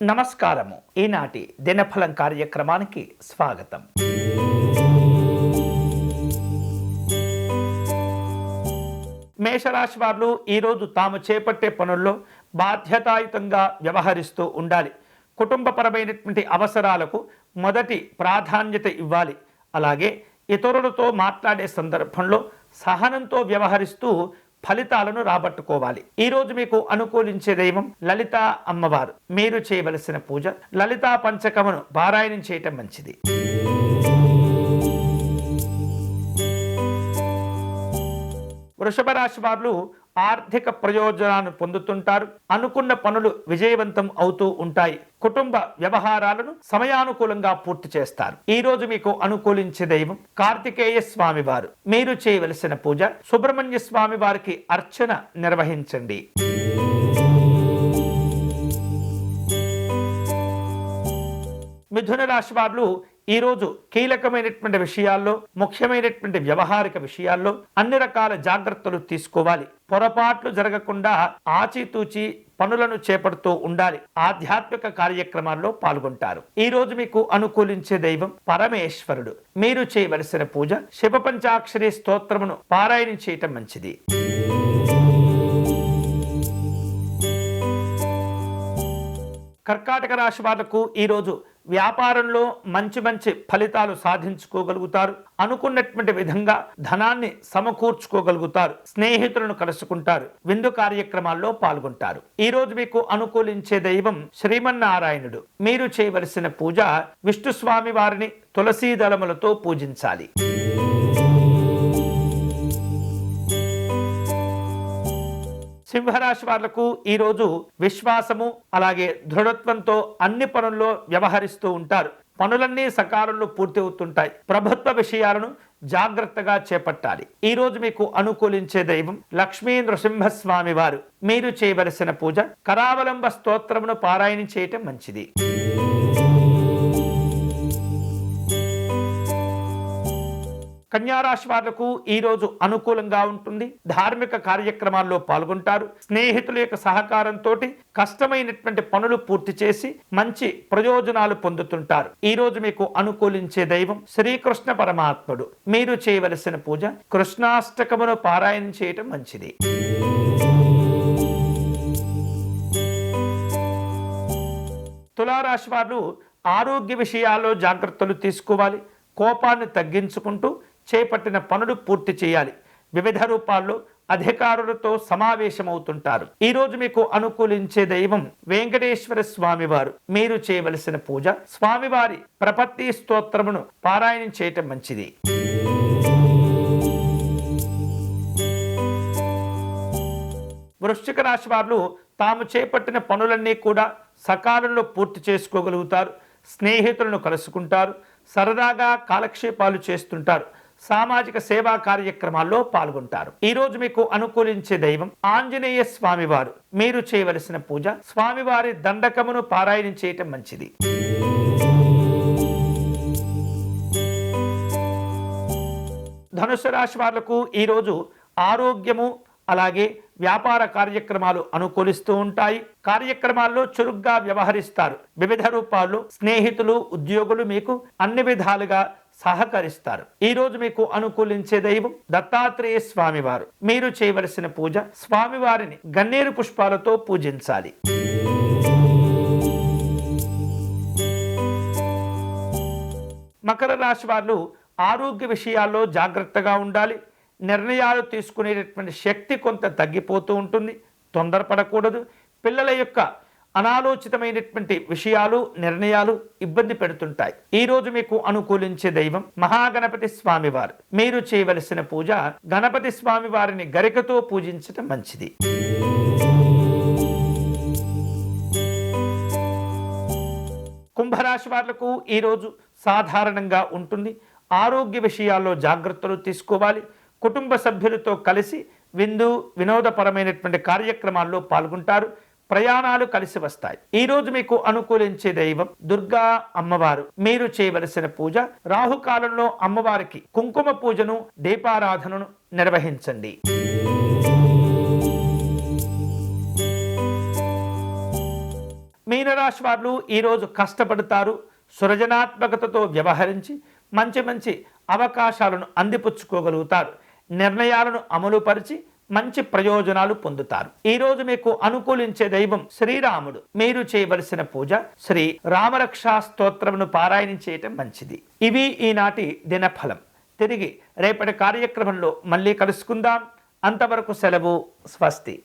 నమస్కారము. ఈనాటి దినఫలం కార్యక్రమానికి స్వాగతం. మేషరాశి వారు ఈరోజు తాము చేపట్టే పనుల్లో బాధ్యతాయుతంగా వ్యవహరిస్తూ ఉండాలి. కుటుంబపరమైనటువంటి అవసరాలకు మొదటి ప్రాధాన్యత ఇవ్వాలి. అలాగే ఇతరులతో మాట్లాడే సందర్భంలో సహనంతో వ్యవహరిస్తూ ఫలితాలను రాబట్టుకోవాలి. ఈరోజు మీకు అనుకూలించే దైవం లలితా అమ్మవారు. మీరు చేయవలసిన పూజ లలితా పంచకమును పారాయణం చేయటం మంచిది. వృషభ రాశి వారు ఆర్థిక ప్రయోజనాలను పొందుతుంటారు. అనుకున్న పనులు విజయవంతం అవుతూ ఉంటాయి. కుటుంబ వ్యవహారాలను సమయానుకూలంగా పూర్తి చేస్తారు. ఈ రోజు మీకు అనుకూలించే దైవం కార్తికేయ స్వామి వారు. మీరు చేయవలసిన పూజ సుబ్రహ్మణ్య స్వామి వారికి అర్చన నిర్వహించండి. మిథున రాశి వారు ఈరోజు కీలకమైనటువంటి విషయాల్లో, ముఖ్యమైనటువంటి వ్యవహారిక విషయాల్లో అన్ని రకాల జాగ్రత్తలు తీసుకోవాలి. పొరపాట్లు జరగకుండా ఆచితూచి పనులను చేపడుతూ ఉండాలి. ఆధ్యాత్మిక కార్యక్రమాల్లో పాల్గొంటారు. ఈ రోజు మీకు అనుకూలించే దైవం పరమేశ్వరుడు. మీరు చేయవలసిన పూజ శివ పంచాక్షరి స్తోత్రమును పారాయణం చేయటం మంచిది. కర్కాటక రాశి వాళ్లకు ఈరోజు వ్యాపారంలో మంచి ఫలితాలు సాధించుకోగలుగుతారు. అనుకున్నటువంటి విధంగా ధనాన్ని సమకూర్చుకోగలుగుతారు. స్నేహితులను కలుసుకుంటారు. విందు కార్యక్రమాల్లో పాల్గొంటారు. ఈ రోజు మీకు అనుకూలించే దైవం శ్రీమన్నారాయణుడు. మీరు చేయవలసిన పూజ విష్ణు స్వామి వారిని తులసీ దళములతో పూజించాలి. సింహరాశి వాళ్లకు ఈరోజు విశ్వాసము అలాగే దృఢత్వంతో అన్ని పనుల్లో వ్యవహరిస్తూ ఉంటారు. పనులన్నీ సకాలంలో పూర్తి అవుతుంటాయి. ప్రభుత్వ విషయాలను జాగ్రత్తగా చేపట్టాలి. ఈ రోజు మీకు అనుకూలించే దైవం లక్ష్మీ నృసింహస్వామి వారు. మీరు చేయవలసిన పూజ కరావలంబ స్తోత్రమును పారాయణం చేయటం మంచిది. కన్యారాశి వాళ్లకు ఈరోజు అనుకూలంగా ఉంటుంది. ధార్మిక కార్యక్రమాల్లో పాల్గొంటారు. స్నేహితుల యొక్క సహకారంతో కష్టమైనటువంటి పనులు పూర్తి చేసి మంచి ప్రయోజనాలు పొందుతుంటారు. ఈ రోజు మీకు అనుకూలించే దైవం శ్రీకృష్ణ పరమాత్ముడు. మీరు చేయవలసిన పూజ కృష్ణాష్టకమును పారాయణం చేయటం మంచిది. తులారాశి వారు ఆరోగ్య విషయాల్లో జాగ్రత్తలు తీసుకోవాలి. కోపాన్ని తగ్గించుకుంటూ చేపట్టిన పనులు పూర్తి చేయాలి. వివిధ రూపాల్లో అధికారులతో సమావేశమవుతుంటారు. ఈ రోజు మీకు అనుకూలించే దైవం వెంకటేశ్వర స్వామి వారు. మీరు చేయవలసిన పూజ స్వామివారి ప్రపత్తి స్తోత్రమును పారాయణం చేయటం మంచిది. వృశ్చిక రాశి వారు తాము చేపట్టిన పనులన్నీ కూడా సకాలంలో పూర్తి చేసుకోగలుగుతారు. స్నేహితులను కలుసుకుంటారు. సరదాగా కాలక్షేపాలు చేస్తుంటారు. సామాజిక సేవా కార్యక్రమాల్లో పాల్గొంటారు. ఈ రోజు మీకు అనుకూలించే దైవం ఆంజనేయ స్వామి వారు. మీరు చేయవలసిన పూజ స్వామివారి దండకమును పారాయణం చేయటం మంచిది. ధనుసు రాశి వాళ్లకు ఈరోజు ఆరోగ్యము అలాగే వ్యాపార కార్యక్రమాలు అనుకూలిస్తూ ఉంటాయి. కార్యక్రమాల్లో చురుగ్గా వ్యవహరిస్తారు. వివిధ రూపాల్లో స్నేహితులు, ఉద్యోగులు మీకు అన్ని విధాలుగా సహకరిస్తారు. ఈ రోజు మీకు అనుకూలించే దైవం దత్తాత్రేయ స్వామివారు. మీరు చేయవలసిన పూజ స్వామివారిని గన్నేరు పుష్పాలతో పూజించాలి. మకర రాశి వారు ఆరోగ్య విషయాల్లో జాగ్రత్తగా ఉండాలి. నిర్ణయాలు తీసుకునేటటువంటి శక్తి కొంత తగ్గిపోతూ ఉంటుంది. తొందరపడకూడదు. పిల్లల యొక్క అనాలోచితమైనటువంటి విషయాలు, నిర్ణయాలు ఇబ్బంది పెడుతుంటాయి. ఈ రోజు మీకు అనుకూలించే దైవం మహాగణపతి స్వామివారు. మీరు చేయవలసిన పూజ గణపతి స్వామి వారిని గరికతో పూజించటం మంచిది. కుంభరాశి వాళ్లకు ఈరోజు సాధారణంగా ఉంటుంది. ఆరోగ్య విషయాల్లో జాగ్రత్తలు తీసుకోవాలి. కుటుంబ సభ్యులతో కలిసి విందు వినోదపరమైనటువంటి కార్యక్రమాల్లో పాల్గొంటారు. ప్రయాణాలు కలిసి వస్తాయి. ఈ రోజు మీకు అనుకూలించే దైవం దుర్గా అమ్మవారు. మీరు చేయవలసిన పూజ రాహుకాలంలో అమ్మవారికి కుంకుమ పూజను, దీపారాధనను నిర్వహించండి. మీనరాశి వారు ఈరోజు కష్టపడతారు. సృజనాత్మకతతో వ్యవహరించి మంచి మంచి అవకాశాలను అందిపుచ్చుకోగలుగుతారు. నిర్ణయాలను అమలుపరిచి మంచి ప్రయోజనాలు పొందుతారు. ఈరోజు మీకు అనుకూలించే దైవం శ్రీరాముడు. మీరు చేయవలసిన పూజ శ్రీ రామరక్షా స్తోత్రమును పారాయణం చేయటం మంచిది. ఇవి ఈనాటి దినఫలం. తిరిగి రేపటి కార్యక్రమంలో మళ్ళీ కలుసుకుందాం. అంతవరకు సెలవు. స్వస్తి.